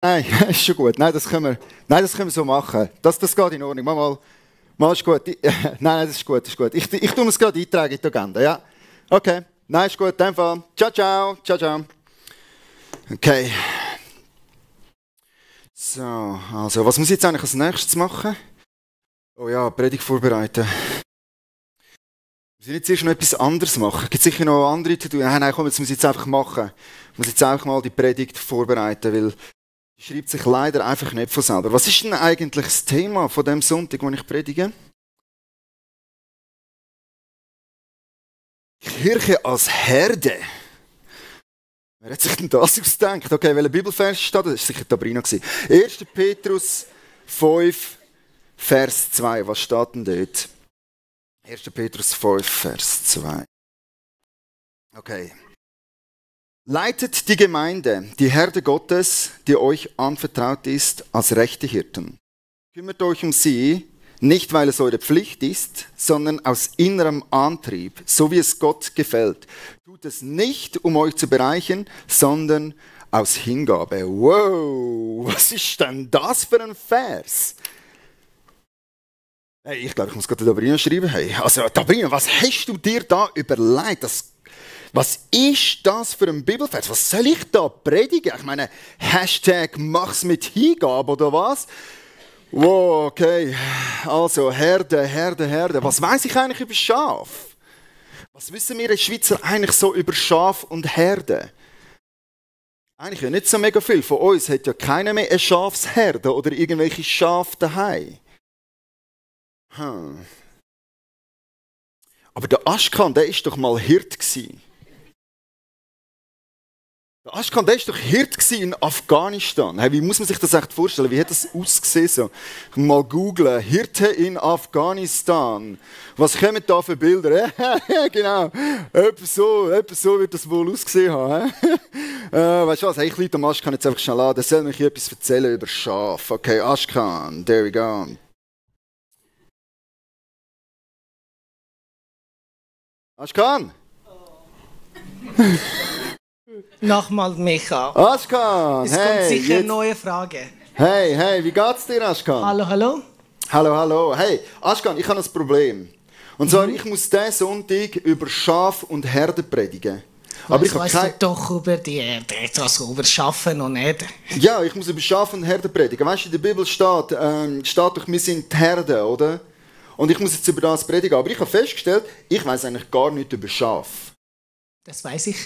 Nein, ist schon gut. Nein, das können wir so machen. Das geht in Ordnung. Mal ist gut. Nein, das ist gut, das ist gut. Ich tue es gerade eintragen in die Agenda, ja? Okay. Nein, ist gut. In dem Fall. Ciao, ciao. Ciao, ciao. Okay. So, also, was muss ich jetzt eigentlich als nächstes machen? Oh ja, Predigt vorbereiten. Muss ich jetzt erst noch etwas anderes machen? Gibt es sicher noch andere zu tun? Nein, komm, jetzt muss ich jetzt einfach machen. Ich muss jetzt einfach mal die Predigt vorbereiten, weil die schreibt sich leider einfach nicht von selber. Was ist denn eigentlich das Thema von dem Sonntag, wo ich predige? Kirche als Herde. Wer hat sich denn das ausgedacht? Okay, welcher Bibelvers steht? Das war sicher Tabrina. 1. Petrus 5, Vers 2. Was steht denn dort? 1. Petrus 5, Vers 2. Okay. Leitet die Gemeinde, die Herde Gottes, die euch anvertraut ist, als rechte Hirten. Kümmert euch um sie, nicht weil es eure Pflicht ist, sondern aus innerem Antrieb, so wie es Gott gefällt. Tut es nicht, um euch zu bereichern, sondern aus Hingabe. Wow, was ist denn das für ein Vers? Hey, ich glaube, ich muss gerade Tabrina schreiben. Hey, also Tabrina, was hast du dir da überlegt? Was ist das für ein Bibelvers? Was soll ich da predigen? Ich meine, Hashtag mach's mit Hingabe oder was? Wow, okay. Also, Herde. Was weiß ich eigentlich über Schaf? Was wissen wir als Schweizer eigentlich so über Schaf und Herde? Eigentlich ja nicht so mega viel. Von uns hat ja keiner mehr eine Schafsherde oder irgendwelche Schafe daheim. Aber der Aschkan, der ist doch mal Hirt gsi. Der Aschkan, der ist doch Hirt gsi in Afghanistan. Hey, wie muss man sich das echt vorstellen? Wie hat das ausgesehen? So? Mal googlen. Hirte in Afghanistan. Was kommen da für Bilder? Genau. Etwas so wird das wohl ausgesehen haben. Weißt du was? Hey, ich leite am Aschkan jetzt einfach schnell an. Der soll mich etwas erzählen über Schaf. Okay, Aschkan. There we go. Aschkan! Nochmal Micha. Aschkan! Es kommt sicher eine neue Frage. Hey, wie geht's dir, Aschkan? Hallo. Hallo. Hey, Aschkan, ich habe ein Problem. Und zwar, ich muss diesen Sonntag über Schaf und Herde predigen. Aber ich weißt du doch über die Erde, also über Schafen und Erde. Ja, ich muss über Schaf und Herde predigen. Weißt du, in der Bibel steht doch, wir sind die Herde, oder? Und ich muss jetzt über das predigen. Aber ich habe festgestellt, ich weiß eigentlich gar nichts über Schaf. Das weiß ich.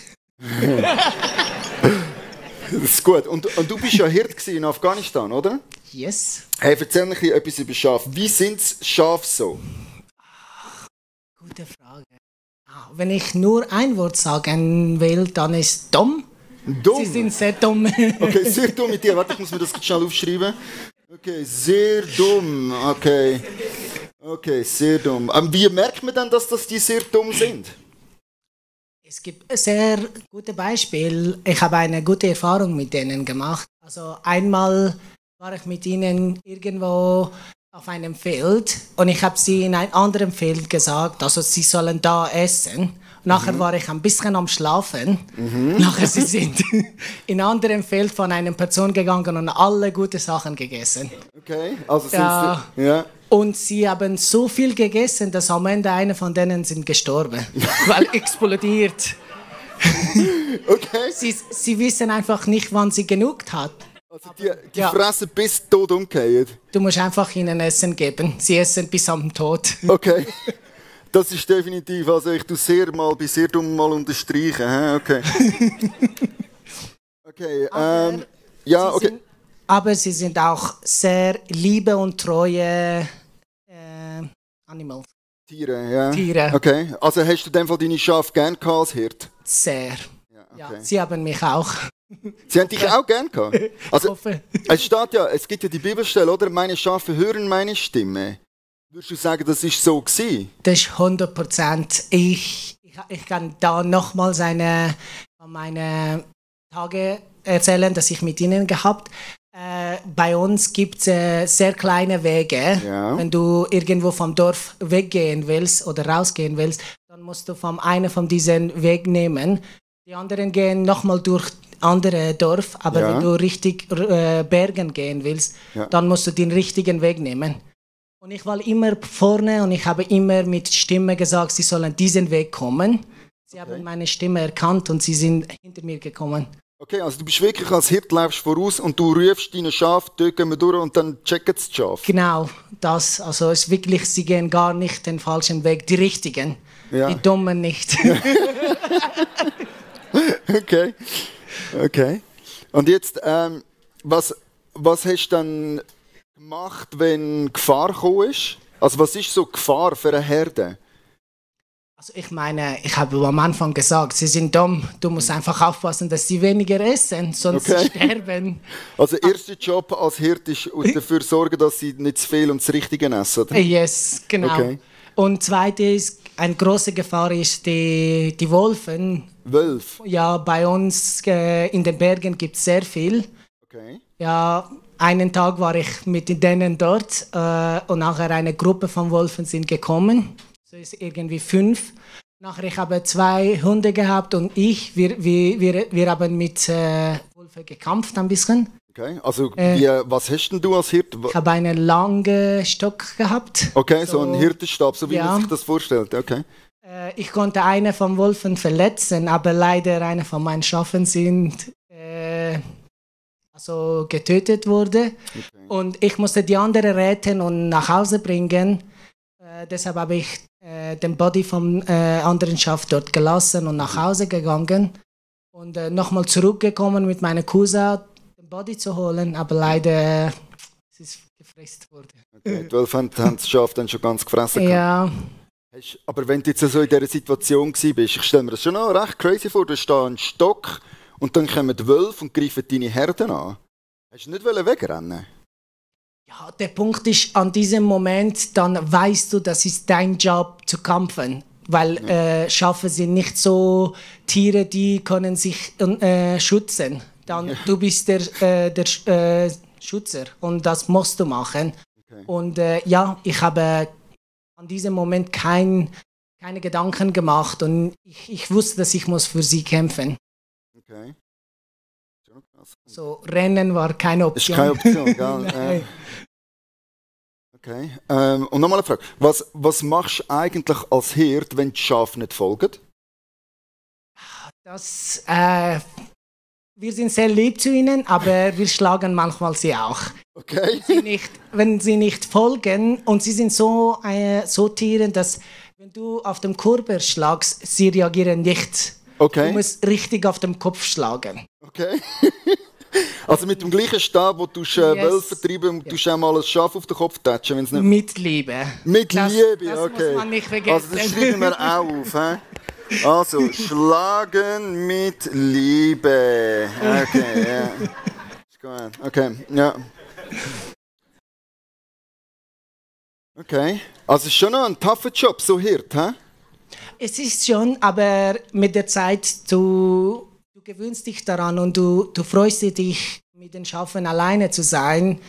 Das ist gut. Und du bist ja Hirt in Afghanistan, oder? Yes. Hey, erzähl mir etwas über Schaf. Wie sind Schafe so? Gute Frage. Wenn ich nur ein Wort sagen will, dann ist dumm. Dumm? Sie sind sehr dumm. Okay, sehr dumm mit dir. Warte, ich muss mir das schnell aufschreiben. Okay, sehr dumm. Okay, sehr dumm. Wie merkt man denn, dass die sehr dumm sind? Es gibt sehr gute Beispiele. Ich habe eine gute Erfahrung mit denen gemacht. Also einmal war ich mit ihnen irgendwo auf einem Feld und ich habe sie in einem anderen Feld gesagt, also sie sollen da essen. Nachher war ich ein bisschen am Schlafen. Nachher sie sind in einem anderen Feld von einer Person gegangen und alle gute Sachen gegessen. Okay, also sind sie... Ja. Und sie haben so viel gegessen, dass am Ende einer von denen sind gestorben, weil explodiert. Okay. Sie wissen einfach nicht, wann sie genug hat. Also die fressen bis tot umgehen. Du musst einfach ihnen Essen geben. Sie essen bis am Tod. Okay. Das ist definitiv, also ich tue sehr dumm mal unterstreichen. Okay. Okay, ja, okay. Aber sie sind auch sehr liebe und treue Animals. Tiere, ja. Tiere. Okay, also hast du in dem Fall deine Schafe gern gehabt als Hirt? Sehr. Ja, okay. Ja, sie haben mich auch. Sie haben dich auch gern gehabt? Also, hoffe. Es gibt ja die Bibelstelle, oder? Meine Schafe hören meine Stimme. Würdest du sagen, das ist so gewesen? Das ist 100%. Ich kann da nochmals von meinen Tagen erzählen, dass ich mit ihnen gehabt. Bei uns gibt es sehr kleine Wege. Ja. Wenn du irgendwo vom Dorf weggehen willst oder rausgehen willst, dann musst du einen von diesen Weg nehmen. Die anderen gehen nochmal durch andere Dorf, aber Ja. wenn du richtig Bergen gehen willst, Ja. dann musst du den richtigen Weg nehmen. Und ich war immer vorne und ich habe immer mit Stimme gesagt, sie sollen diesen Weg kommen. Sie haben meine Stimme erkannt und sie sind hinter mir gekommen. Okay, also du bist wirklich als Hirt, läufst voraus und du rufst deine Schafe, dort gehen wir durch und dann checken sie das Schaf. Genau, das. Also es ist wirklich, sie gehen gar nicht den falschen Weg, die richtigen. Ja. Die Dummen nicht. Okay. Okay. Und jetzt, was hast du dann gemacht, wenn Gefahr gekommen ist? Also was ist so Gefahr für eine Herde? Also ich meine, ich habe am Anfang gesagt, sie sind dumm. Du musst einfach aufpassen, dass sie weniger essen, sonst Okay. sterben. Also erster Job als Hirt ist dafür sorgen, dass sie nicht zu viel und das Richtige essen, oder? Yes, genau. Okay. Und zweitens, eine große Gefahr ist die Wölfe. Wölfe. Ja, bei uns in den Bergen gibt es sehr viel. Okay. Ja, einen Tag war ich mit denen dort und nachher eine Gruppe von Wölfen sind gekommen. So ist irgendwie 5. Nachher ich habe 2 Hunde gehabt und wir haben mit Wölfen gekämpft ein bisschen. Okay. Also was hast denn du als Hirt? Ich habe einen langen Stock gehabt. Okay, so ein Hirtenstab, so wie Ja. man sich das vorstellt. Okay. Ich konnte eine von Wölfen verletzen, aber leider eine von meinen Schafen sind also getötet wurde. Okay. Und ich musste die andere retten und nach Hause bringen. Deshalb habe ich den Body vom anderen Schaf dort gelassen und nach Hause gegangen. Und nochmal zurückgekommen mit meiner Cousin, den Body zu holen, aber leider es ist gefressen worden. Okay. Die Wölfe haben das Schaf dann schon ganz gefressen. gehabt. Ja. Aber wenn du jetzt so in dieser Situation bist, ich stelle mir das schon noch recht crazy vor, du hast da einen Stock und dann kommen die Wölfe und greifen deine Herden an. Hast du nicht wegrennen? Ja, der Punkt ist, an diesem Moment, dann weißt du, das ist dein Job zu kämpfen. Weil Schafe sind nicht so Tiere, die können sich schützen. Dann, du bist der Schützer und das musst du machen. Okay. Und ja, ich habe an diesem Moment keine Gedanken gemacht und ich wusste, dass ich muss für sie kämpfen. Okay. Schon krass. So, Rennen war keine Das ist Option. keine Option, gell? Nein. Okay. Und nochmal eine Frage. Was machst du eigentlich als Hirt, wenn die Schafe nicht folgen? Das, wir sind sehr lieb zu ihnen, aber wir schlagen manchmal sie auch. Okay. Wenn sie nicht folgen und sie sind so Tiere, dass wenn du auf dem Körper schlagst, sie reagieren nicht. Okay. Du musst richtig auf den Kopf schlagen. Okay. Also mit dem gleichen Stab, wo du Wölfe treiben und du auch mal ein Schaf auf den Kopf tätschen, wenn es nicht... Mit Liebe. Mit Liebe, das okay. muss man nicht vergessen. Also das schreiben wir auch auf. He? Also, schlagen mit Liebe. Okay, ja. Ist gut. Okay, ja. Okay. Also es ist schon noch ein tougher Job, so Hirt, hä? Es ist schon, aber mit der Zeit, du gewöhnst dich daran und du freust dich, mit den Schafen alleine zu sein.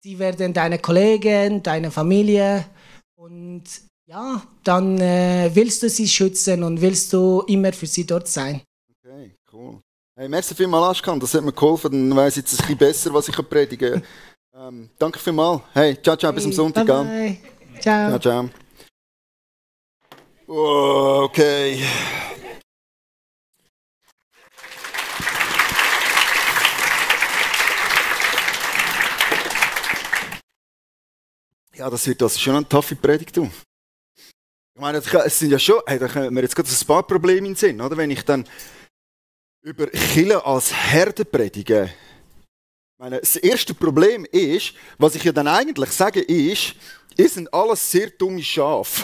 Sie werden deine Kollegen, deine Familie und ja, dann willst du sie schützen und willst du immer für sie dort sein. Okay, cool. Hey, merci vielmals, Aschkan, das hat mir geholfen, dann weiss ich jetzt ein bisschen besser, was ich predigen kann. Danke vielmals. Hey, ciao, ciao, bis am Sonntag. Bye, Gell? bye. Ciao. Ciao, ciao. Oh, okay. Ja, das wird also schon eine taffe Predigt. Du. Ich meine, es sind ja schon, hey, da kommen mir jetzt gerade ein paar Probleme in den Sinn, oder? Wenn ich dann über Kirche als Herde predige. Ich meine, das erste Problem ist, was ich ja dann eigentlich sage, ist, ihr sind alles sehr dumme Schafe.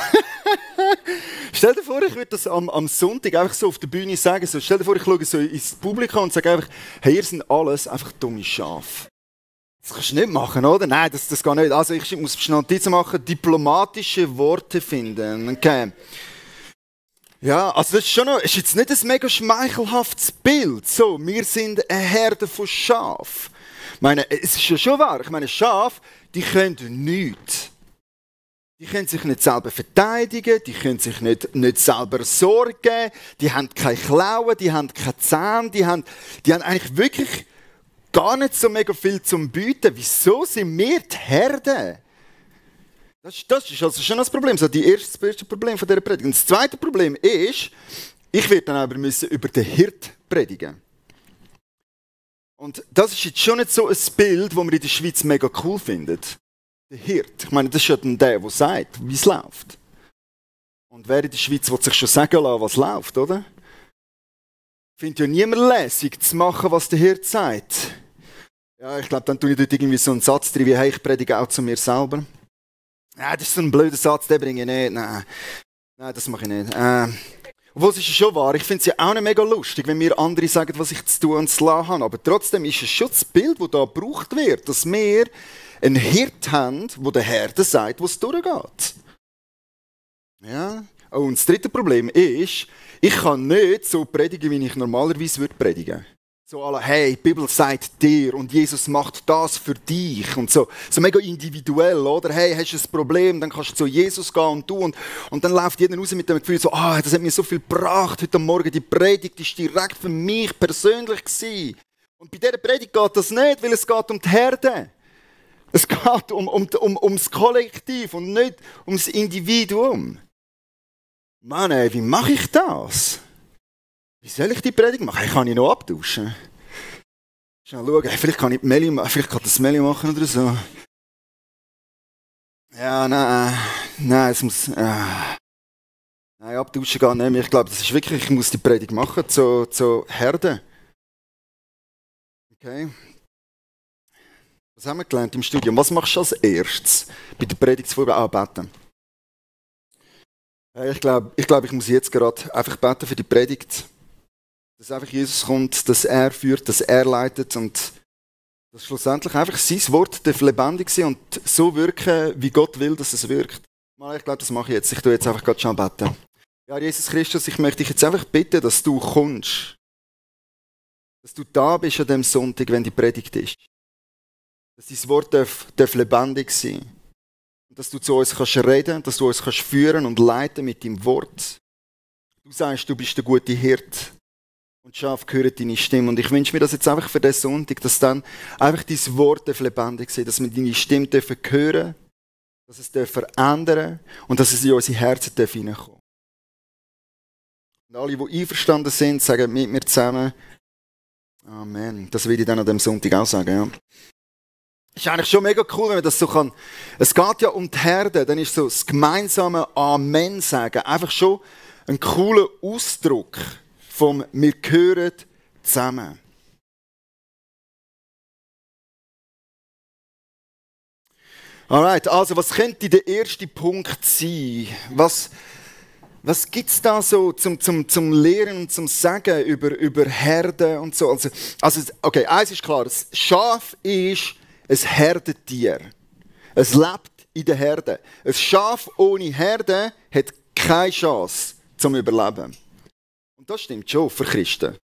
Stell dir vor, ich würde das am Sonntag einfach so auf der Bühne sagen. So, stell dir vor, ich schaue so ins Publikum und sage einfach, hey, ihr sind alles einfach dumme Schafe. Das kannst du nicht machen, oder? Nein, das geht nicht. Also ich muss schnell Notizen machen, diplomatische Worte finden. Okay. Ja, also das ist schon noch, ist jetzt nicht ein mega schmeichelhaftes Bild. So, wir sind eine Herde von Schafen. Ich meine, es ist ja schon wahr. Ich meine, Schafe, die können nichts. Die können sich nicht selber verteidigen, die können sich nicht selber sorgen, die haben keine Klauen, die haben keine Zähne, die haben eigentlich wirklich gar nicht so mega viel zum Bieten. Wieso sind wir die Herde? Das ist also schon das Problem, so das erste Problem von dieser Predigt. Und das zweite Problem ist, ich werde dann aber über den Hirt predigen. Und das ist jetzt schon nicht so ein Bild, das man in der Schweiz mega cool findet. Der Hirt. Ich meine, das ist ja dann der sagt, wie es läuft. Und wer in der Schweiz will sich schon sagen lassen, was läuft, oder? Findet ja niemand lässig zu machen, was der Hirt sagt. Ja, ich glaube, dann tue ich dort irgendwie so einen Satz drin, wie hey, ich predige auch zu mir selber. Ja, das ist so ein blöder Satz, den bringe ich nicht. Nein, das mache ich nicht. Obwohl, es ist ja schon wahr, ich finde es ja auch nicht mega lustig, wenn mir andere sagen, was ich zu tun und zu lassen habe. Aber trotzdem ist es schon das Bild, das da gebraucht wird, dass wir einen Hirt haben, der der Herde sagt, wo es durchgeht. Ja. Oh, und das dritte Problem ist, ich kann nicht so predigen, wie ich normalerweise predigen würde. So alle, hey, die Bibel sagt dir und Jesus macht das für dich. Und so mega individuell, oder? Hey, hast du ein Problem, dann kannst du zu Jesus gehen und du. Und dann läuft jeder raus mit dem Gefühl, so, das hat mir so viel gebracht heute Morgen. Die Predigt ist direkt für mich persönlich gewesen. Und bei dieser Predigt geht das nicht, weil es geht um die Herde. Es geht um das Kollektiv und nicht um das Individuum. Mann, ey, wie mache ich das? Wie soll ich die Predigt machen? Kann ich noch abtauschen? Schnell schauen, vielleicht kann ich das Meli machen oder so. Ja, nein, es muss... Nein, abtauschen geht nicht mehr. Ich glaube, das ist wirklich, ich muss die Predigt machen zur Herde. Okay. Was haben wir gelernt im Studium? Was machst du als erstes bei der Predigtsvorbereitung? Ich glaube, ich muss jetzt gerade einfach beten für die Predigt. Dass einfach Jesus kommt, dass er führt, dass er leitet und dass schlussendlich einfach sein Wort lebendig sein und so wirken, wie Gott will, dass es wirkt. Ich glaube, das mache ich jetzt. Ich tue jetzt einfach gerade schnell beten. Ja, Jesus Christus, ich möchte dich jetzt einfach bitten, dass du kommst. Dass du da bist an dem Sonntag, wenn die Predigt ist. Dass dein Wort darf lebendig sein. Und dass du zu uns kannst reden, dass du uns kannst führen und leiten mit deinem Wort. Du sagst, du bist der gute Hirt. Und Schaf hören deine Stimme. Und ich wünsche mir das jetzt einfach für diesen Sonntag, dass dann einfach dein Wort lebendig sein, dass wir deine Stimme hören, dass es verändern und dass es in unsere Herzen hineinkommen. Und alle, die einverstanden sind, sagen mit mir zusammen Amen. Das will ich dann an diesem Sonntag auch sagen. Ja. Ist eigentlich schon mega cool, wenn man das so kann. Es geht ja um die Herde, dann ist so das gemeinsame Amen sagen einfach schon ein cooler Ausdruck vom «Wir gehören zusammen». Alright, also was könnte der erste Punkt sein? Was gibt es da so zum Lehren und zum Sagen über Herden und so? Also okay, eins ist klar, das Schaf ist ein Herdentier. Es lebt in der Herde. Ein Schaf ohne Herde hat keine Chance zum Überleben. Und das stimmt schon für Christen.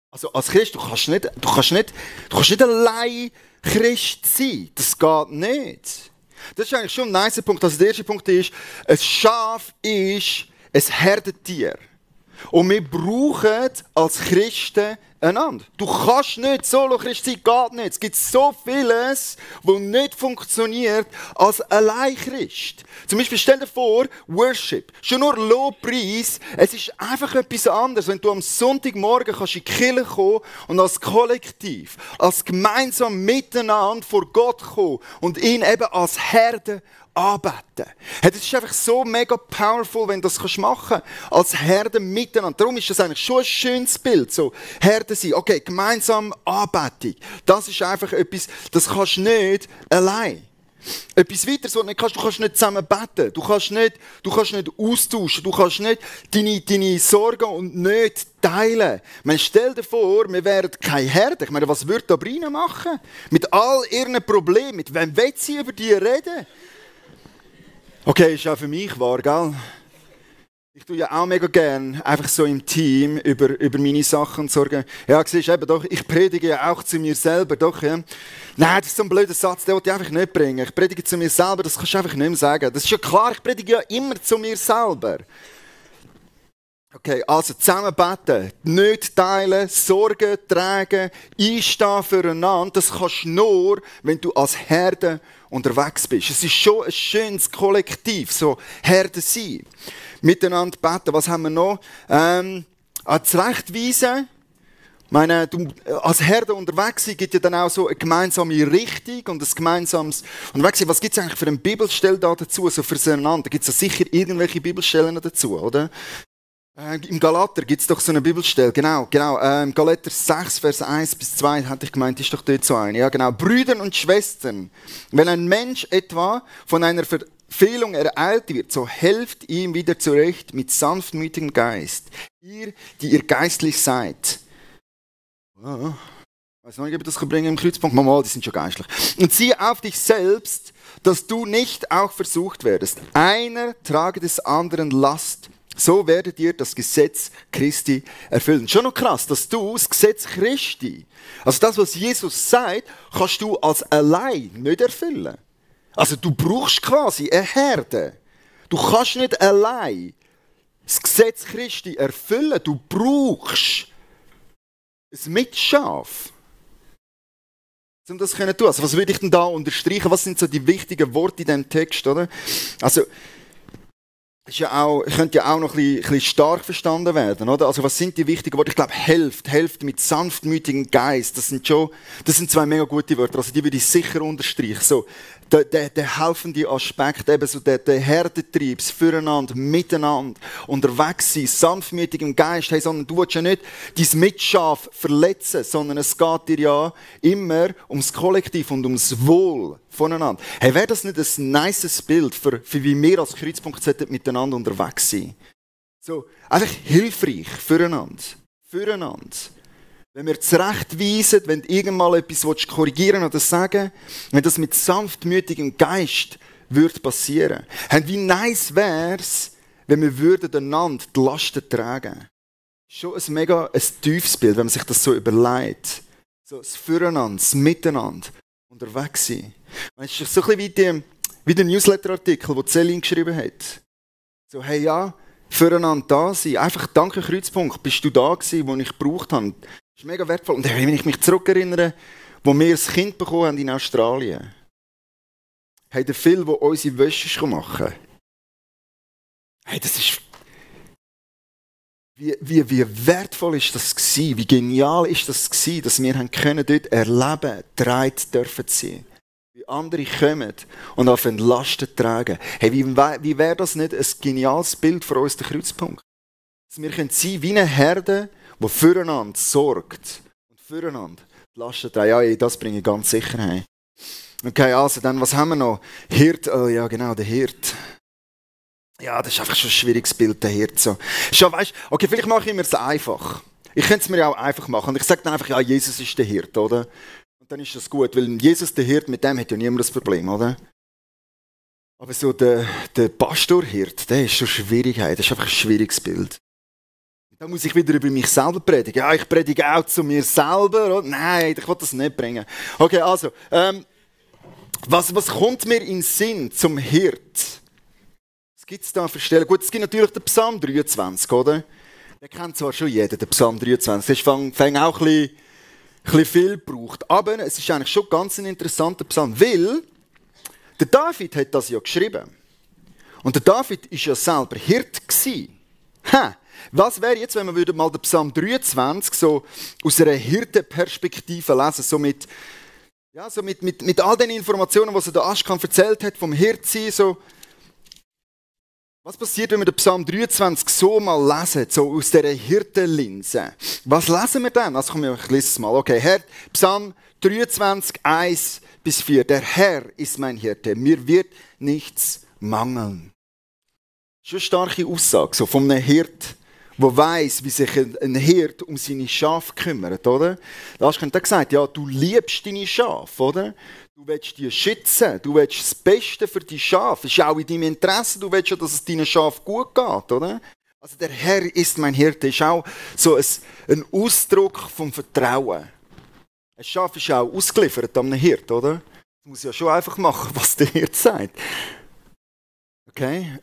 Also als Christ, du kannst nicht allein Christ sein. Das geht nicht. Das ist eigentlich schon ein nicer Punkt. Also der erste Punkt ist, ein Schaf ist ein Herdentier. Und wir brauchen als Christen einander. Du kannst nicht Solo-Christ sein, geht nicht. Es gibt so vieles, das nicht funktioniert als Allein-Christ. Zum Beispiel stell dir vor, Worship, schon nur Lobpreis, es ist einfach etwas anderes, wenn du am Sonntagmorgen kannst in die Kirche kommen und als Kollektiv, als gemeinsam miteinander vor Gott kommen und ihn eben als Herde anbeten. Das ist einfach so mega powerful, wenn du das machen kannst. Als Herde miteinander. Darum ist das eigentlich schon ein schönes Bild. So, Herde sein. Okay, gemeinsam Anbetung. Das ist einfach etwas, das kannst du nicht allein. Etwas weiteres, was du nicht kannst, du kannst nicht zusammen beten. Du kannst nicht austauschen. Du kannst nicht deine Sorgen und Nöte teilen. Stell dir vor, wir wären keine Herde. Ich meine, was würde Sabrina machen? Mit all ihren Problemen. Mit wem will sie über die reden? Okay, ist auch für mich wahr, gell? Ich tue ja auch mega gern einfach so im Team über meine Sachen sorgen. Ja, siehst du, eben doch, ich predige ja auch zu mir selber, doch, ja. Nein, das ist so ein blöder Satz, den wollte ich einfach nicht bringen. Ich predige zu mir selber, das kannst du einfach nicht mehr sagen. Das ist ja klar, ich predige ja immer zu mir selber. Okay, also zusammen beten, nicht teilen, Sorgen tragen, einstehen füreinander, das kannst du nur, wenn du als Herde unterwegs bist. Es ist schon ein schönes Kollektiv, so Herde sein. Miteinander beten. Was haben wir noch? Zurechtweisen. Ich meine, als Herde unterwegs sein, gibt ja dann auch so eine gemeinsame Richtung und ein gemeinsames unterwegs sein. Was gibt es eigentlich für eine Bibelstelle da dazu, so füreinander? Gibt es da sicher irgendwelche Bibelstellen dazu, oder? Im Galater gibt es doch so eine Bibelstelle, genau. Galater 6, Vers 1 bis 2, hatte ich gemeint, ist doch dort so eine. Ja, genau. Brüder und Schwestern, wenn ein Mensch etwa von einer Verfehlung ereilt wird, so helft ihm wieder zurecht mit sanftmütigem Geist. Ihr, die ihr geistlich seid. Oh, ich weiß nicht, ob ich das bringen im Kreuzpunkt. Mal, die sind schon geistlich. Und sieh auf dich selbst, dass du nicht auch versucht werdest. Einer trage des anderen Last. So werdet ihr das Gesetz Christi erfüllen. Schon noch krass, dass du das Gesetz Christi, also das, was Jesus sagt, kannst du als allein nicht erfüllen. Also du brauchst quasi eine Herde. Du kannst nicht allein das Gesetz Christi erfüllen. Du brauchst ein Mitschaf, um das zu tun. Also was würde ich denn da unterstreichen? Was sind so die wichtigen Worte in diesem Text, oder? Also ist ja auch, könnte ja auch noch ein bisschen stark verstanden werden, oder? Also was sind die wichtigen Worte? Ich glaube, helft mit sanftmütigem Geist. Das sind zwei mega gute Wörter. Also die würde ich sicher unterstreichen. So, der helfende Aspekt, eben so der Herdentrieb, das Füreinander, miteinander, unterwegs sein, sanftmütigem Geist. Hey, sondern du willst ja nicht dein Mitschaf verletzen, sondern es geht dir ja immer ums Kollektiv und ums Wohl voneinander. Hey, wäre das nicht ein nices Bild für wie wir als Kreuzpunkt miteinander unterwegs sein? So, einfach hilfreich füreinander. Wenn wir zurechtweisen, wenn du irgendwann mal etwas korrigieren oder sagen, wenn das mit sanftmütigem Geist würde passieren. Wie nice wäre es, wenn wir einander die Lasten tragen. Schon ein tiefes Bild, wenn man sich das so überlegt. So das Füreinander, das Miteinander, unterwegs sein. Es ist so ein bisschen wie der Newsletter-Artikel, den Céline geschrieben hat. So, hey ja, füreinander da sein. Einfach danke Kreuzpunkt, bist du da gewesen, wo ich gebraucht habe. Das ist mega wertvoll. Und wenn ich mich zurückerinnere, wo wir ein Kind bekommen haben in Australien, hey, der Phil, der unsere Wäsche machen kann. Hey, das ist... Wie wertvoll ist das gewesen? Wie genial ist das gewesen, dass wir dort erleben, getragen dürfen sein. Wie andere kommen und auf den Lasten tragen. Hey, wie wäre das nicht ein geniales Bild für uns, der Kreuzpunkt? Dass wir sein können wie eine Herde, die füreinander sorgt und füreinander die Lasten tragen. Ja, das bringe ich ganz sicher heim. Okay, also dann, was haben wir noch? Hirt, oh ja genau, der Hirt. Ja, das ist einfach schon ein schwieriges Bild, der Hirt. So. Schon, weißt, okay, vielleicht mache ich mir es einfach. Ich könnte es mir ja auch einfach machen. Und ich sage dann einfach, ja, Jesus ist der Hirt, oder? Und dann ist das gut, weil Jesus der Hirt, mit dem hat ja niemand das Problem, oder? Aber so der Pastorhirt, der ist schon Schwierigkeit. Das ist einfach ein schwieriges Bild. Da muss ich wieder über mich selber predigen. Ja, ich predige auch zu mir selber. Oder? Nein, ich will das nicht bringen. Okay, also, was kommt mir in den Sinn zum Hirt? Was gibt es da für Stellen? Gut, es gibt natürlich den Psalm 23, oder? Den kennt zwar schon jeder, den Psalm 23. Das ist fängt auch ein bisschen viel gebraucht. Aber es ist eigentlich schon ganz ein interessanter Psalm, weil der David hat das ja geschrieben. Und der David war ja selber Hirt gewesen. Was wäre jetzt, wenn wir mal den Psalm 23 so aus einer Hirtenperspektive lesen, so mit all den Informationen, was der Aschkan erzählt hat vom Hirtsein, so. Was passiert, wenn wir den Psalm 23 so mal lesen, so aus dieser Hirtenlinse? Was lesen wir dann? Also komm, ich lese es mal. Okay, Psalm 23, 1 bis 4. Der Herr ist mein Hirte, mir wird nichts mangeln. Schon eine starke Aussage so von einem Hirt, der weiss, wie sich ein Hirt um seine Schafe kümmert, oder? Da hast du gesagt, ja, du liebst deine Schafe, oder? Du willst die schützen, du willst das Beste für die Schafe. Das ist auch in deinem Interesse, du willst ja, dass es deinen Schafen gut geht, oder? Also der Herr ist mein Hirte, ist auch so ein Ausdruck vom Vertrauen. Ein Schaf ist ja auch ausgeliefert an einen Hirt, oder? Das muss ja schon einfach machen, was der Hirt sagt. Okay?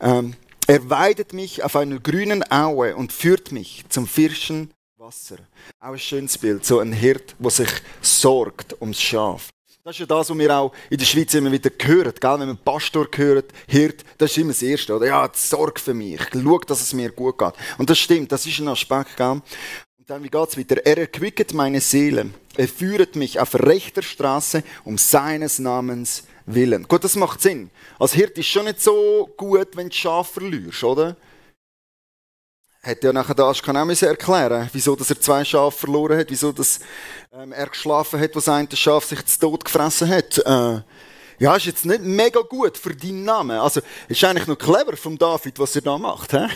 Er weidet mich auf einer grünen Aue und führt mich zum frischen Wasser. Auch ein schönes Bild, so ein Hirt, der sich sorgt ums Schaf. Das ist ja das, was wir auch in der Schweiz immer wieder hören. Gell? Wenn man Pastor hört, Hirt, das ist immer das Erste. Oder? Ja, sorg für mich, schau, dass es mir gut geht. Und das stimmt, das ist ein Aspekt. Gell? Und dann, wie geht es weiter? Er erquicket meine Seele. Er führt mich auf rechter Straße um seines Namens willen. Gut, das macht Sinn. Als Hirt ist schon nicht so gut, wenn du Schaf verlierst, oder? Hätte ja nachher der Aschkan auch erklären, wieso dass er 2 Schafe verloren hat, wieso dass, er geschlafen hat, wo sein Schaf sich zu Tod gefressen hat. Ja, ist jetzt nicht mega gut für deinen Namen. Also, ist eigentlich noch clever von David, was er da macht. He?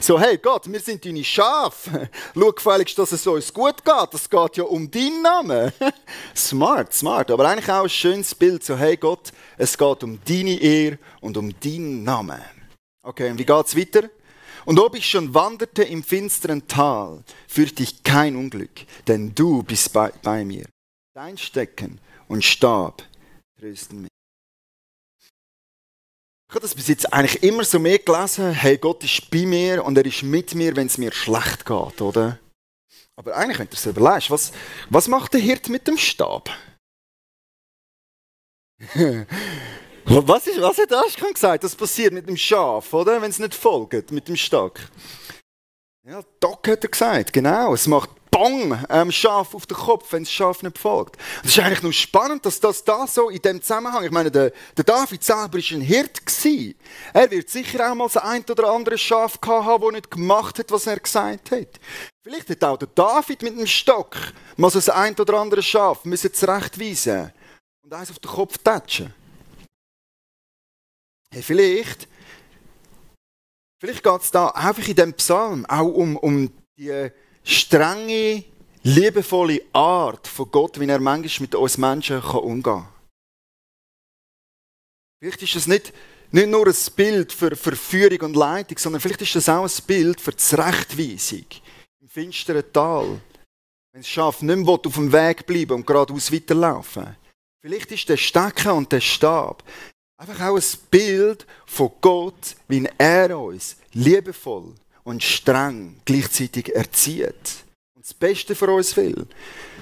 So, hey Gott, wir sind deine Schafe. Schau gefälligst, dass es uns gut geht. Das geht ja um deinen Namen. Smart, smart. Aber eigentlich auch ein schönes Bild. So, hey Gott, es geht um deine Ehre und um deinen Namen. Okay, und wie geht's weiter? Und ob ich schon wanderte im finsteren Tal, fürchte ich kein Unglück, denn du bist bei mir. Dein Stecken und Stab trösten mich. Ich habe das bis jetzt eigentlich immer so mehr gelesen, hey, Gott ist bei mir und er ist mit mir, wenn es mir schlecht geht, oder? Aber eigentlich, wenn du es überlegst, was macht der Hirt mit dem Stab? Was hat Aschkan gesagt? Das passiert mit dem Schaf, oder? Wenn es nicht folgt, mit dem Stock. Ja, Doc hat er gesagt, genau. Es macht Bong Schaf auf den Kopf, wenn das Schaf nicht folgt. Das ist eigentlich nur spannend, dass das da so in dem Zusammenhang. Ich meine, der David selber war ein Hirt gewesen. Er wird sicher auch mal so ein oder andere Schaf gehabt haben, das nicht gemacht hat, was er gesagt hat. Vielleicht hat auch der David mit dem Stock mal so ein oder andere Schaf müssen zurechtweisen und eins auf den Kopf tätschen. Hey, vielleicht geht es da einfach in diesem Psalm auch um die strenge, liebevolle Art von Gott, wie er manchmal mit uns Menschen umgehen kann. Vielleicht ist es nicht nur ein Bild für Führung und Leitung, sondern vielleicht ist es auch ein Bild für die Zurechtweisung im finsteren Tal. Wenn das Schaf nicht mehr auf dem Weg bleiben und geradeaus weiterlaufen. Vielleicht ist der Stecken und der Stab einfach auch ein Bild von Gott, wie er uns liebevoll und streng gleichzeitig erzieht. Und das Beste für uns will.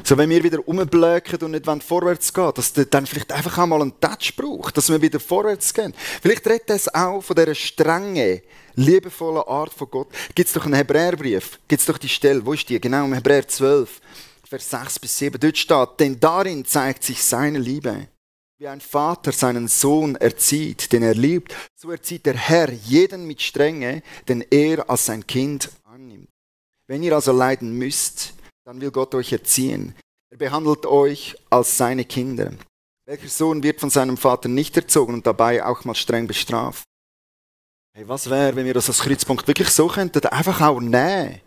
So, wenn wir wieder rumblöken und nicht vorwärts gehen, dass der dann vielleicht einfach auch mal einen Touch braucht, dass wir wieder vorwärts gehen. Vielleicht redet es auch von dieser strengen, liebevollen Art von Gott. Gibt es doch einen Hebräerbrief, gibt es doch die Stelle, wo ist die? Genau, im Hebräer 12, Vers 6-7. Dort steht, denn darin zeigt sich seine Liebe. Wie ein Vater seinen Sohn erzieht, den er liebt, so erzieht der Herr jeden mit Strenge, den er als sein Kind annimmt. Wenn ihr also leiden müsst, dann will Gott euch erziehen. Er behandelt euch als seine Kinder. Welcher Sohn wird von seinem Vater nicht erzogen und dabei auch mal streng bestraft? Hey, was wäre, wenn wir das als Kreuzpunkt wirklich so könnten, einfach auch nehmen?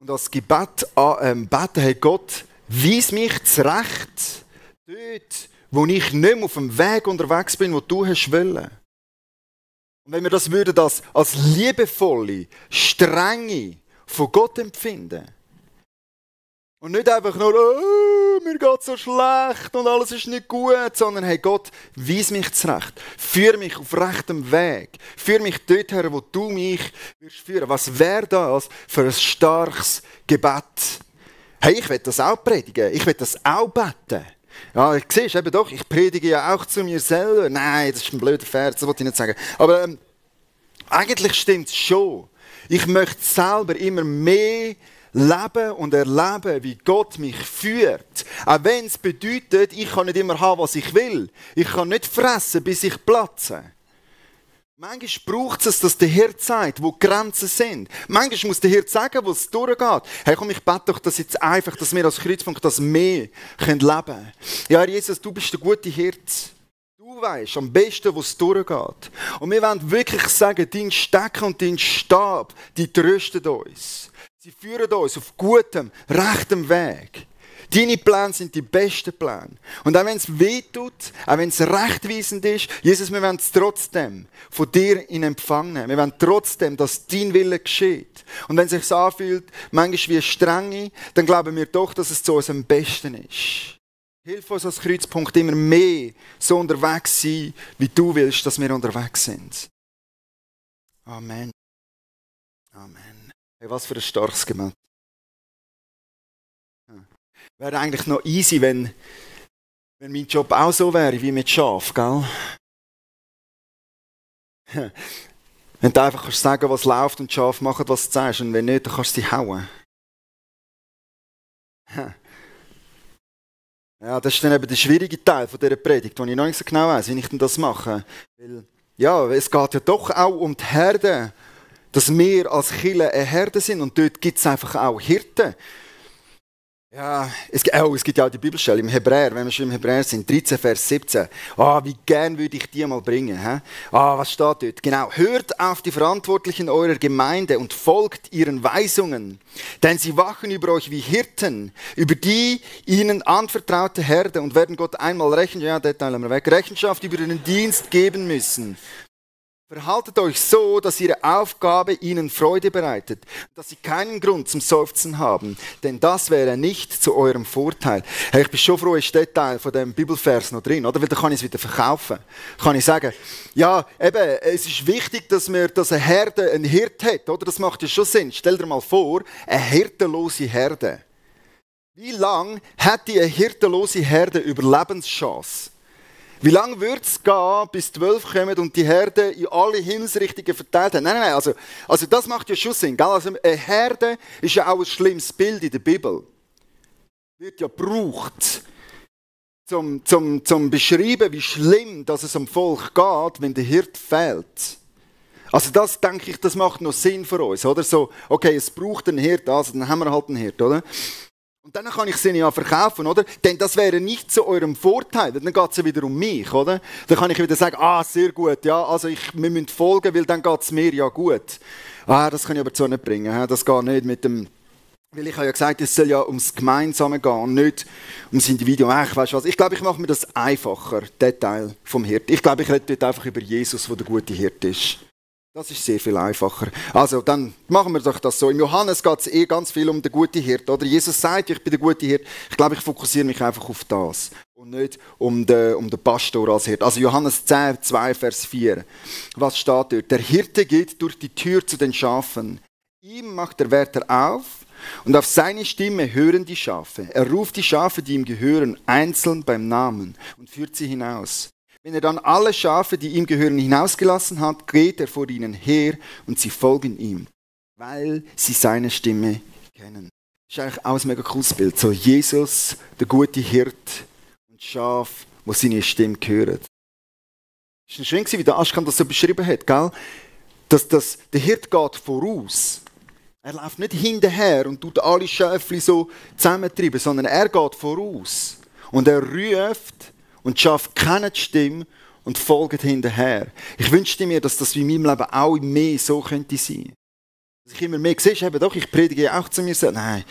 Und als Gebet beten, hey Gott, weis mich zurecht, dort, wo ich nicht mehr auf dem Weg unterwegs bin, wo du hast wollen. Und wenn wir das würden als liebevolle, strenge von Gott empfinden und nicht einfach nur, oh, mir geht so schlecht und alles ist nicht gut, sondern hey Gott, weis mich zurecht, führe mich auf rechtem Weg, führe mich dorthin, wo du mich wirst führen. Was wäre das für ein starkes Gebet? Hey, ich will das auch predigen, ich will das auch beten. Ja, siehst eben doch, ich predige ja auch zu mir selber. Nein, das ist ein blöder Vers, das wollte ich nicht sagen. Aber eigentlich stimmt es schon. Ich möchte selber immer mehr leben und erleben, wie Gott mich führt. Auch wenn es bedeutet, ich kann nicht immer haben, was ich will. Ich kann nicht fressen, bis ich platze. Manchmal braucht es, dass der Hirt sagt, wo die Grenzen sind. Manchmal muss der Hirt sagen, wo es durchgeht. Hey, komm, ich bete doch das jetzt einfach, dass wir als Kreuzpunkt das mehr leben können. Ja, Herr Jesus, du bist der gute Hirt. Du weißt am besten, wo es durchgeht. Und wir wollen wirklich sagen, dein Stecken und dein Stab, die trösten uns. Sie führen uns auf gutem, rechtem Weg. Deine Pläne sind die besten Pläne. Und auch wenn es weh tut, auch wenn es rechtweisend ist, Jesus, wir wollen es trotzdem von dir in Empfang nehmen. Wir wollen trotzdem, dass dein Wille geschieht. Und wenn es sich anfühlt, manchmal wie Strenge, dann glauben wir doch, dass es zu unserem Besten ist. Hilf uns als Kreuzpunkt immer mehr so unterwegs sein, wie du willst, dass wir unterwegs sind. Amen. Amen. Hey, was für ein starkes Gebet. Wäre eigentlich noch easy, wenn mein Job auch so wäre wie mit Schaf, gell? Wenn du einfach kannst sagen, was läuft und die Schafe machen, was du sagst, und wenn nicht, dann kannst du sie hauen. Ja, das ist dann eben der schwierige Teil von dieser Predigt, wo ich noch nicht so genau weiss, wie ich denn das mache. Weil, ja, es geht ja doch auch um die Herde, dass wir als Kirche eine Herde sind und dort gibt es einfach auch Hirten. Ja, es gibt ja auch die Bibelstelle im Hebräer, wenn wir schon im Hebräer sind, 13, Vers 17. Wie gern würde ich die mal bringen. Was steht dort? Genau, hört auf die Verantwortlichen eurer Gemeinde und folgt ihren Weisungen. Denn sie wachen über euch wie Hirten, über die ihnen anvertraute Herde und werden Gott einmal Rechenschaft über den Dienst geben müssen. Verhaltet euch so, dass ihre Aufgabe ihnen Freude bereitet, dass sie keinen Grund zum Seufzen haben, denn das wäre nicht zu eurem Vorteil. Hey, ich bin schon froh, ist der Teil von dem Bibelvers noch drin, oder? Weil dann kann ich es wieder verkaufen. Kann ich sagen, ja, eben, es ist wichtig, dass eine Herde einen Hirt hat, oder? Das macht ja schon Sinn. Stell dir mal vor, eine hirtenlose Herde. Wie lange hat die eine hirtenlose Herde Überlebenschance? Wie lange würde es gehen, bis 12 kommen und die Herde in alle Himmelsrichtungen verteilt haben? Nein. Also das macht ja schon Sinn. Gell? Also eine Herde ist ja auch ein schlimmes Bild in der Bibel. Wird ja gebraucht, zum beschreiben, wie schlimm dass es am Volk geht, wenn der Hirt fehlt. Also das, denke ich, das macht noch Sinn für uns. Oder? So, okay, es braucht einen Hirt, also dann haben wir halt einen Hirt, oder? Und dann kann ich sie ja verkaufen, oder? Denn das wäre nicht zu eurem Vorteil. Dann geht es ja wieder um mich, oder? Dann kann ich wieder sagen, sehr gut, ja, also wir müssen folgen, weil dann geht es mir ja gut. Das kann ich aber so nicht bringen. Das geht nicht mit dem... Weil ich habe ja gesagt, es soll ja ums Gemeinsame gehen und nicht ums Individuum. Weißt du was? Ich glaube, ich mache mir das einfacher, den Teil vom Hirt. Ich glaube, ich rede dort einfach über Jesus, der der gute Hirt ist. Das ist sehr viel einfacher. Also, dann machen wir doch das so. Im Johannes geht es ganz viel um den guten Hirt, oder? Jesus sagt, ich bin der gute Hirt. Ich glaube, ich fokussiere mich einfach auf das und nicht um den Pastor als Hirt. Also Johannes 10, 2, Vers 4. Was steht dort? Der Hirte geht durch die Tür zu den Schafen. Ihm macht der Wärter auf und auf seine Stimme hören die Schafe. Er ruft die Schafe, die ihm gehören, einzeln beim Namen und führt sie hinaus. Wenn er dann alle Schafe, die ihm gehören, hinausgelassen hat, geht er vor ihnen her und sie folgen ihm, weil sie seine Stimme kennen. Das ist eigentlich auch ein mega cooles Bild. So Jesus, der gute Hirt und Schaf, wo seine Stimme hören. Es war schön, wie der Aschkan das so beschrieben hat, gell? Der Hirt geht voraus. Er läuft nicht hinterher und tut alle Schäfchen so zusammentreiben, sondern er geht voraus. Und er ruft, und die Schafe kennen die Stimme und folgen hinterher. Ich wünschte mir, dass das in meinem Leben auch mehr so könnte sein. Dass ich immer mehr sehe, eben doch, ich predige auch zu mir selbst. Nein.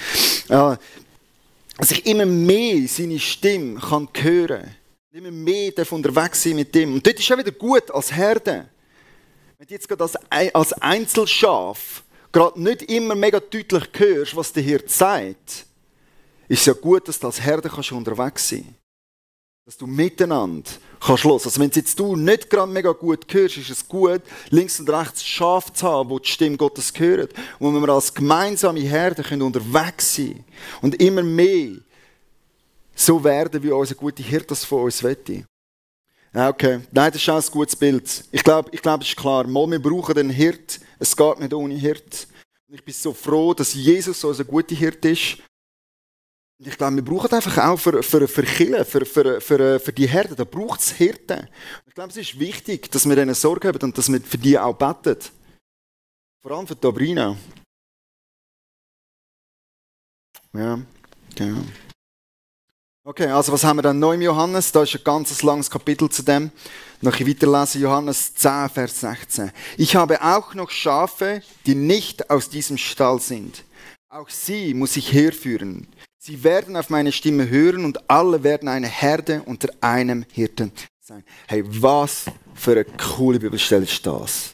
Dass ich immer mehr seine Stimme kann hören. Immer mehr darf unterwegs sein mit ihm. Und dort ist es auch wieder gut als Herde. Wenn du jetzt gerade als Einzelschaf gerade nicht immer mega deutlich hörst, was der Hirt sagt, ist es ja gut, dass du als Herde kannst unterwegs sein kannst. Dass du miteinander kannst hören. Also wenn jetzt du nicht gerade mega gut hörst, ist es gut, links und rechts Schafe zu haben, die die Stimme Gottes hören. Und wenn wir als gemeinsame Herde können unterwegs sein und immer mehr so werden, wie unser guter Hirte das von uns möchte. Okay, nein, das ist auch ein gutes Bild. Ich glaube, es ist klar, wir brauchen den Hirt. Es geht nicht ohne Hirt. Und ich bin so froh, dass Jesus unser guter Hirt ist. Ich glaube, wir brauchen einfach auch für Kirche, für die Herde, da braucht es Hirten. Ich glaube, es ist wichtig, dass wir ihnen Sorge haben und dass wir für die auch beten. Vor allem für Sabrina. Ja, genau. Okay, also was haben wir dann noch im Johannes? Da ist ein ganz langes Kapitel zu dem. Noch ein weiterlesen, Johannes 10, Vers 16. Ich habe auch noch Schafe, die nicht aus diesem Stall sind. Auch sie muss ich herführen. Sie werden auf meine Stimme hören und alle werden eine Herde unter einem Hirten sein. Hey, was für eine coole Bibelstelle ist das?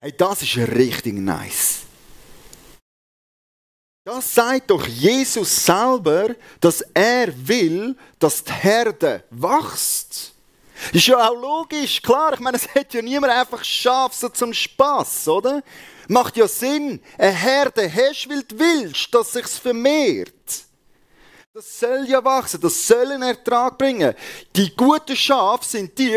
Hey, das ist richtig nice. Das sagt doch Jesus selber, dass er will, dass die Herde wächst. Ist ja auch logisch, klar. Ich meine, es hat ja niemand einfach Schaf so zum Spass, oder? Macht ja Sinn. Eine Herde hast, weil du willst, dass sich's vermehrt. Das soll ja wachsen, das soll einen Ertrag bringen. Die guten Schafe sind die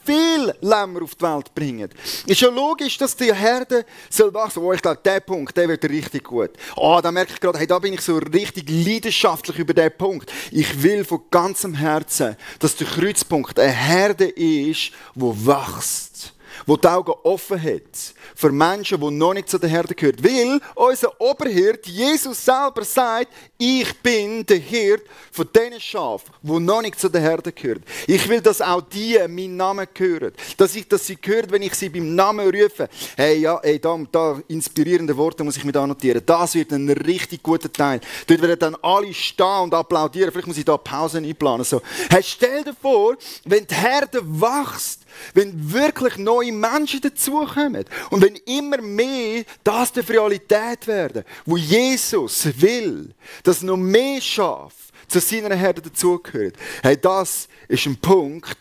viel Lämmer auf die Welt bringen. Ist ja logisch, dass die Herde soll wachsen. Oh, ich glaube, der Punkt, der wird richtig gut. Oh, da merke ich gerade, hey, da bin ich so richtig leidenschaftlich über diesen Punkt. Ich will von ganzem Herzen, dass der Kreuzpunkt eine Herde ist, die wächst. Wo die Augen offen hat für Menschen, die noch nicht zu der Herde gehören. Weil unser Oberhirt, Jesus selber, sagt, ich bin der Hirt von diesen Schafen, die noch nicht zu der Herde gehören. Ich will, dass auch die meinen Namen hören. Dass sie hören, wenn ich sie beim Namen rufe. Hey, ja, hey, da inspirierende Worte muss ich mir da notieren. Das wird ein richtig guter Teil. Dort werden dann alle stehen und applaudieren. Vielleicht muss ich da Pausen einplanen. So. Hey, stell dir vor, wenn die Herde wächst, wenn wirklich neue Menschen dazukommen und wenn immer mehr das die Realität werden, wo Jesus will, dass noch mehr Schafe zu seiner Herde dazugehören. Hey, das ist ein Punkt,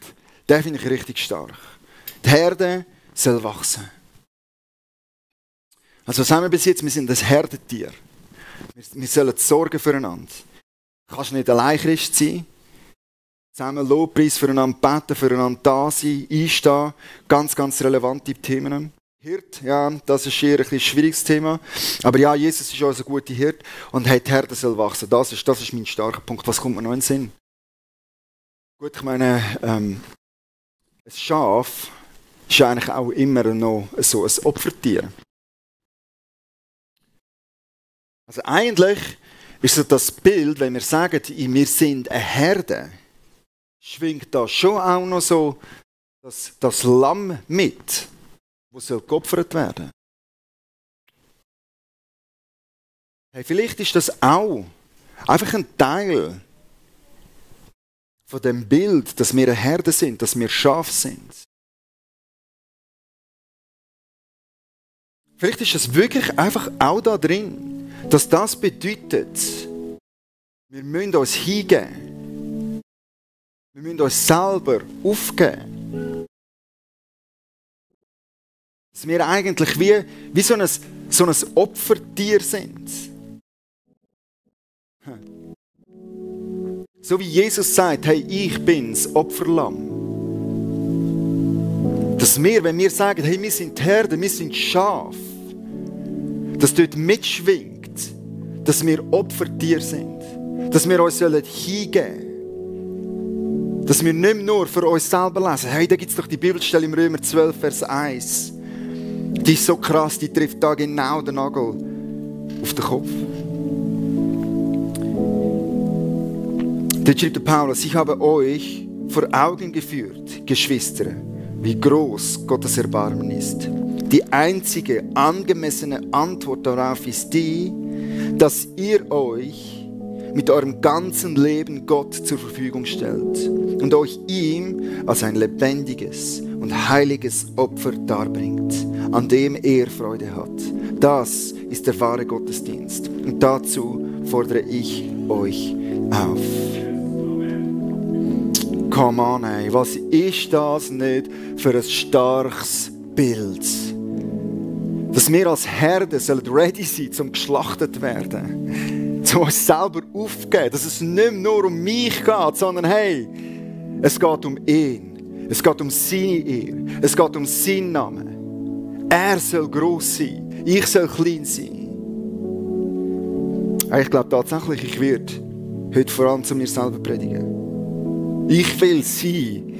den finde ich richtig stark. Die Herde soll wachsen. Also was haben wir bis jetzt? Wir sind das Herdentier. Wir sollen sorgen füreinander. Du kannst nicht allein Christ sein. Zusammen Lobpreis füreinander beten, füreinander da sein, einstehen. Ganz, ganz relevante Themen. Hirt, ja, das ist eher ein schwieriges Thema. Aber ja, Jesus ist also ein guter Hirt und hey, die Herde soll wachsen. Das ist mein starker Punkt. Was kommt mir noch in den Sinn? Gut, ich meine, ein Schaf ist eigentlich auch immer noch so ein Opfertier. Also eigentlich ist so das Bild, wenn wir sagen, wir sind eine Herde, schwingt da schon auch noch so das Lamm mit, das soll geopfert werden. Hey, vielleicht ist das auch einfach ein Teil von dem Bild, dass wir eine Herde sind, dass wir Schafe sind. Vielleicht ist es wirklich einfach auch da drin, dass das bedeutet, wir müssen uns hingeben. Wir müssen uns selber aufgeben. Dass wir eigentlich wie so ein Opfertier sind. So wie Jesus sagt, hey, ich bin das Opferlamm. Dass wir, wenn wir sagen, hey, wir sind Herde, wir sind Schaf, dass dort mitschwingt, dass wir Opfertier sind. Dass wir uns hingeben sollen. Dass wir nicht nur für uns selber lesen. Hey, da gibt es doch die Bibelstelle im Römer 12, Vers 1. Die ist so krass, die trifft da genau den Nagel auf den Kopf. Dort schreibt der Paulus, ich habe euch vor Augen geführt, Geschwister, wie groß Gottes Erbarmen ist. Die einzige angemessene Antwort darauf ist die, dass ihr euch mit eurem ganzen Leben Gott zur Verfügung stellt und euch ihm als ein lebendiges und heiliges Opfer darbringt, an dem er Freude hat. Das ist der wahre Gottesdienst und dazu fordere ich euch auf. Come on, ey, was ist das nicht für ein starkes Bild? Dass wir als Herde ready sein sollen, um geschlachtet werden. Zu uns selber aufgeben, dass es nicht nur um mich geht, sondern hey, es geht um ihn. Es geht um seine Ehre. Es geht um seinen Namen. Er soll gross sein. Ich soll klein sein. Ich glaube tatsächlich, ich werde heute vor allem zu mir selber predigen. Ich will sein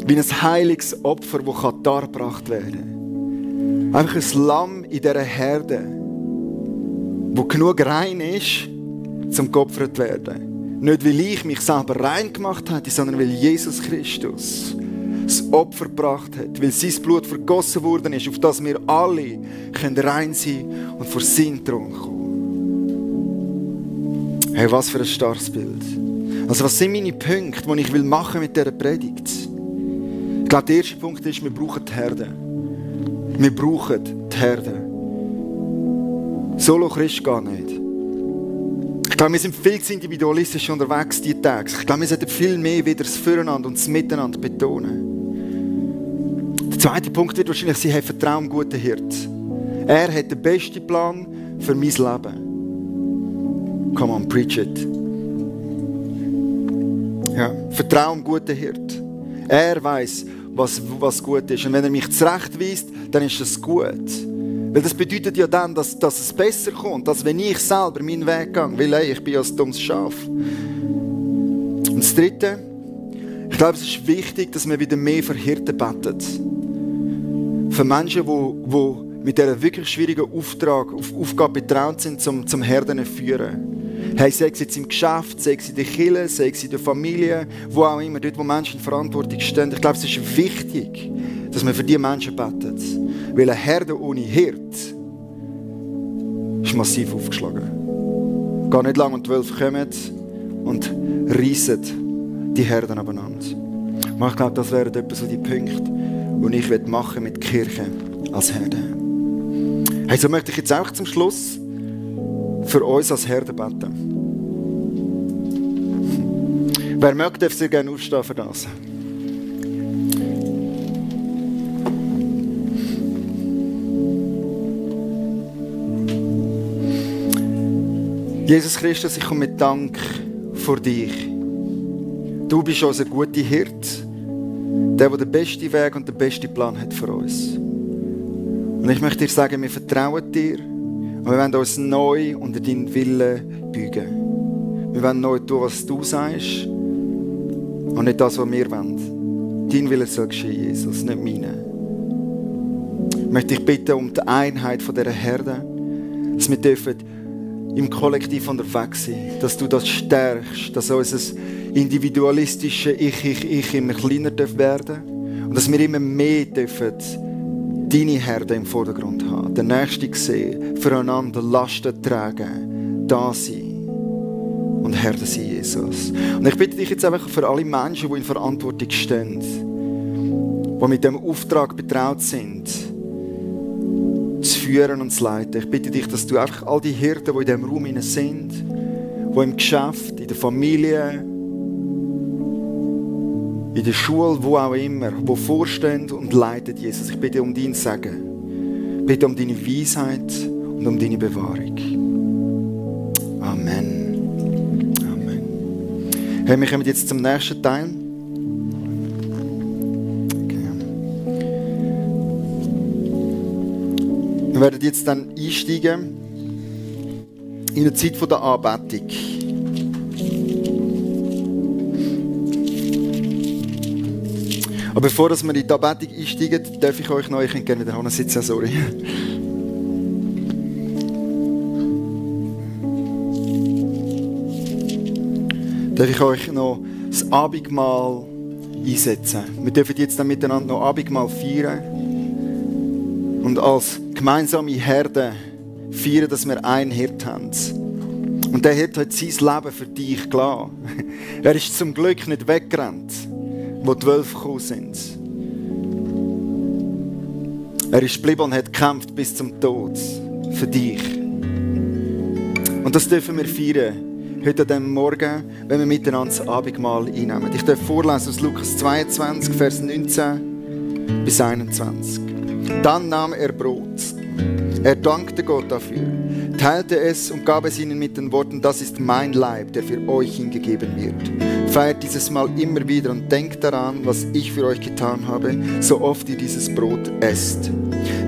wie ein heiliges Opfer, das dargebracht werden kann. Einfach ein Lamm in dieser Herde, wo genug rein ist, zum geopfert zu werden. Nicht, weil ich mich selber rein gemacht hätte, sondern weil Jesus Christus das Opfer gebracht hat. Weil sein Blut vergossen worden ist, auf das wir alle rein sein können und vor seinen Thron kommen. Hey, was für ein starkes Bild. Also was sind meine Punkte, die ich machen mit dieser Predigt? Ich glaube, der erste Punkt ist, wir brauchen die Herde. Wir brauchen die Herde. Solo Christ gar nicht. Ich glaube, wir sind viel zu individualistisch unterwegs diese Tage. Ich glaube, wir sollten viel mehr wieder das Füreinander und das Miteinander betonen. Der zweite Punkt wird wahrscheinlich sein, hey, vertraue dem guten Hirt. Er hat den besten Plan für mein Leben. Come on, preach it. Ja, vertraue dem guten Hirt. Er weiss, was gut ist. Und wenn er mich zurechtweist, dann ist das gut. Weil das bedeutet ja dann, dass es besser kommt, als wenn ich selber meinen Weg gehe. Weil ich bin ja ein dummes Schaf. Und das Dritte, ich glaube, es ist wichtig, dass wir wieder mehr für Hirten beten. Für Menschen, die mit dieser wirklich schwierigen Aufgabe betraut sind, zum Herden zu führen. Hey, sei es jetzt im Geschäft, sei es in der Kirche, sei es in der Familie, wo auch immer, dort wo Menschen in Verantwortung stehen. Ich glaube, es ist wichtig, dass wir für diese Menschen beten. Weil eine Herde ohne Hirt ist massiv aufgeschlagen. Gar nicht lange und die Wölfe kommen und reissen die Herden abeinander. Ich glaube, das wären etwa so die Punkte, die ich machen mit der Kirche als Herde. Hey, so möchte ich jetzt auch zum Schluss für uns als Herde beten. Wer möchte, darf sehr gerne aufstehen für das. Jesus Christus, ich komme mit Dank vor dich. Du bist unser guter Hirt, der den besten Weg und den besten Plan hat für uns. Und ich möchte dir sagen, wir vertrauen dir und wir wollen uns neu unter deinen Willen beugen. Wir wollen neu tun, was du sagst und nicht das, was wir wollen. Dein Wille soll geschehen, Jesus, nicht meine. Ich möchte dich bitten um die Einheit von dieser Herde, dass wir dürfen im Kollektiv unterwegs sein, dass du das stärkst, dass unser individualistische Ich immer kleiner werden darf und dass wir immer mehr dürfen deine Herde im Vordergrund haben, den Nächsten sehen, füreinander Lasten tragen, da sein und Herde sein, Jesus. Und ich bitte dich jetzt einfach für alle Menschen, die in Verantwortung stehen, die mit dem Auftrag betraut sind, zu führen und zu leiten. Ich bitte dich, dass du einfach all die Hirten, die in diesem Raum sind, die im Geschäft, in der Familie, in der Schule, wo auch immer, die vorstehen und leiten, Jesus. Ich bitte um dein Segen. Ich bitte um deine Weisheit und um deine Bewahrung. Amen. Amen. Hey, wir kommen jetzt zum nächsten Teil. Wir werden jetzt dann einsteigen in eine Zeit der Anbetung. Aber bevor wir in die Anbetung einsteigen, darf ich euch noch, ich gerne da sitzen, sorry. Darf ich euch noch das Abendmahl einsetzen. Wir dürfen jetzt dann miteinander noch Abendmahl feiern. Und als gemeinsame Herde feiern, dass wir einen Hirt haben. Und der Hirt hat sein Leben für dich gelassen. Er ist zum Glück nicht weggerannt, wo die Wölfe gekommen sind. Er ist geblieben und hat gekämpft bis zum Tod für dich. Und das dürfen wir feiern. Heute an diesem Morgen, wenn wir miteinander das Abendmahl einnehmen. Ich darf vorlesen aus Lukas 22, Vers 19 bis 21. Dann nahm er Brot. Er dankte Gott dafür, teilte es und gab es ihnen mit den Worten: Das ist mein Leib, der für euch hingegeben wird. Feiert dieses Mal immer wieder und denkt daran, was ich für euch getan habe, so oft ihr dieses Brot esst.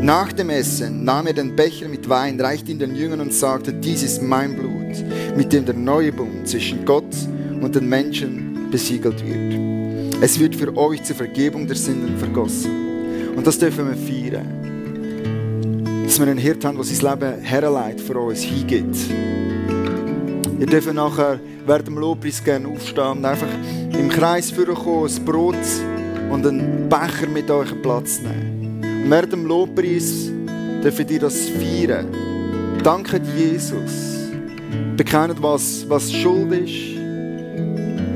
Nach dem Essen nahm er den Becher mit Wein, reichte ihn den Jüngern und sagte: Dies ist mein Blut, mit dem der neue Bund zwischen Gott und den Menschen besiegelt wird. Es wird für euch zur Vergebung der Sünden vergossen. Und das dürfen wir feiern. Dass wir einen Hirt haben, der sein Leben herleitet für uns, hingibt. Ihr dürft nachher während dem Lobpreis gerne aufstehen und einfach im Kreis vorkommen, ein Brot und einen Becher mit euch Platz nehmen. Und während dem Lobpreis dürft ihr das feiern. Danke Jesus, bekennen, was Schuld ist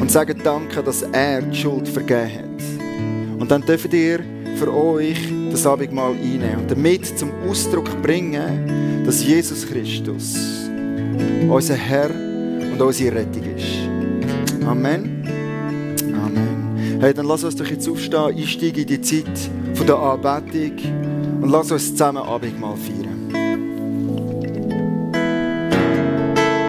und sagen Danke, dass er die Schuld vergeben hat. Und dann dürft ihr für euch das Abendmahl einnehmen und damit zum Ausdruck bringen, dass Jesus Christus unser Herr und unsere Rettung ist. Amen. Amen. Hey, dann lass uns doch jetzt aufstehen, einsteigen in die Zeit der Anbetung und lass uns zusammen Abendmahl feiern.